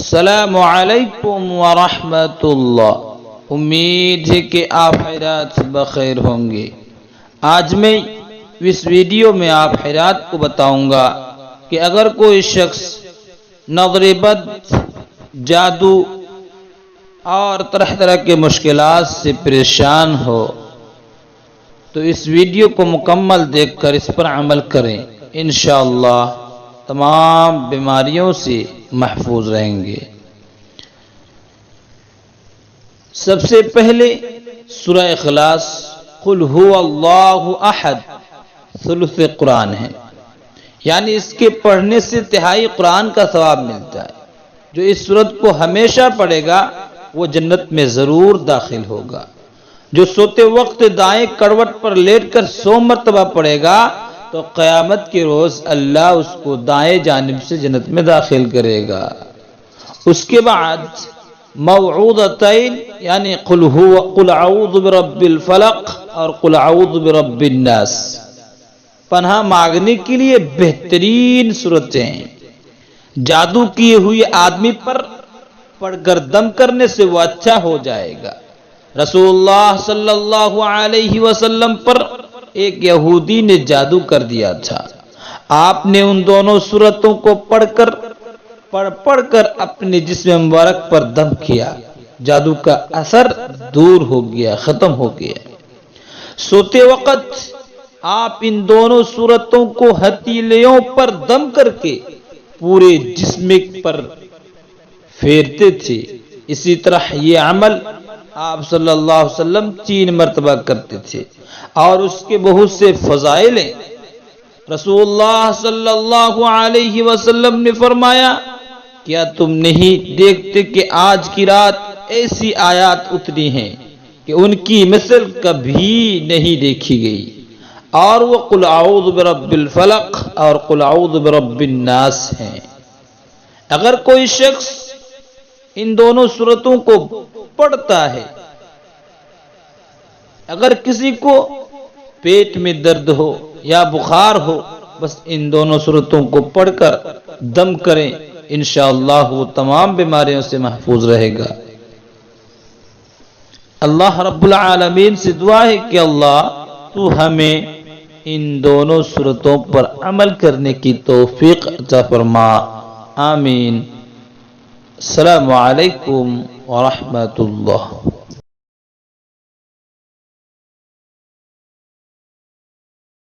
السلام علیکم ورحمۃ اللہ۔ امید ہے کہ آپ خیرات سے بخیر ہوں گے۔ آج میں اس ویڈیو میں آپ خیرات کو بتاؤں گا کہ اگر کوئی شخص نظر بد، جادو اور طرح طرح کے مشکلات سے پریشان ہو تو اس ویڈیو کو مکمل دیکھ کر اس پر عمل کریں، انشاءاللہ تمام بیماریوں سے محفوظ رہیں گے۔ سب سے پہلے سورہ اخلاص قل هو اللہ احد ثلث قرآن ہے، یعنی اس کے پڑھنے سے تہائی قرآن کا ثواب ملتا ہے۔ جو اس سورت کو ہمیشہ پڑھے گا وہ جنت میں ضرور داخل ہوگا۔ جو سوتے وقت دائیں کروٹ پر لیٹ کر 100 مرتبہ پڑھے گا تو قیامت کے روز اللہ اس کو دائیں جانب سے جنت میں داخل کرے گا۔ اس کے بعد موعوذتین یعنی قل اعوذ برب الفلق اور قل اعوذ برب الناس، پناہ مانگنے کے لیے بہترین صورتیں۔ جادو کیے ہوئے آدمی پر پڑھ کر دم کرنے سے وہ اچھا ہو جائے گا۔ رسول اللہ صلی اللہ علیہ وسلم پر ایک یہودی نے جادو کر دیا تھا۔ آپ نے ان دونوں صورتوں کو پڑھ کر اپنے جسم مبارک پر دم کیا، جادو کا اثر دور ہو گیا، ختم ہو گیا۔ سوتے وقت آپ ان دونوں صورتوں کو ہتھیلیوں پر دم کر کے پورے جسم پر پھیرتے تھے۔ اسی طرح یہ عمل آپ صلی اللہ علیہ وسلم 3 مرتبہ کرتے تھے اور اس کے بہت سے فضائل ہیں۔ رسول اللہ صلی اللہ علیہ وسلم نے فرمایا، کیا تم نہیں دیکھتے کہ آج کی رات ایسی آیات اتری ہیں کہ ان کی مثل کبھی نہیں دیکھی گئی، اور وہ قل اعوذ برب الفلق اور قل اعوذ برب الناس ہیں۔ اگر کوئی شخص ان دونوں صورتوں کو پڑھتا ہے، اگر کسی کو پیٹ میں درد ہو یا بخار ہو، بس ان دونوں صورتوں کو پڑھ کر دم کریں، انشاءاللہ وہ تمام بیماریوں سے محفوظ رہے گا۔ اللہ رب العالمین سے دعا ہے کہ اللہ تو ہمیں ان دونوں صورتوں پر عمل کرنے کی توفیق عطا فرما، آمین۔ السلام علیکم ورحمۃ اللہ۔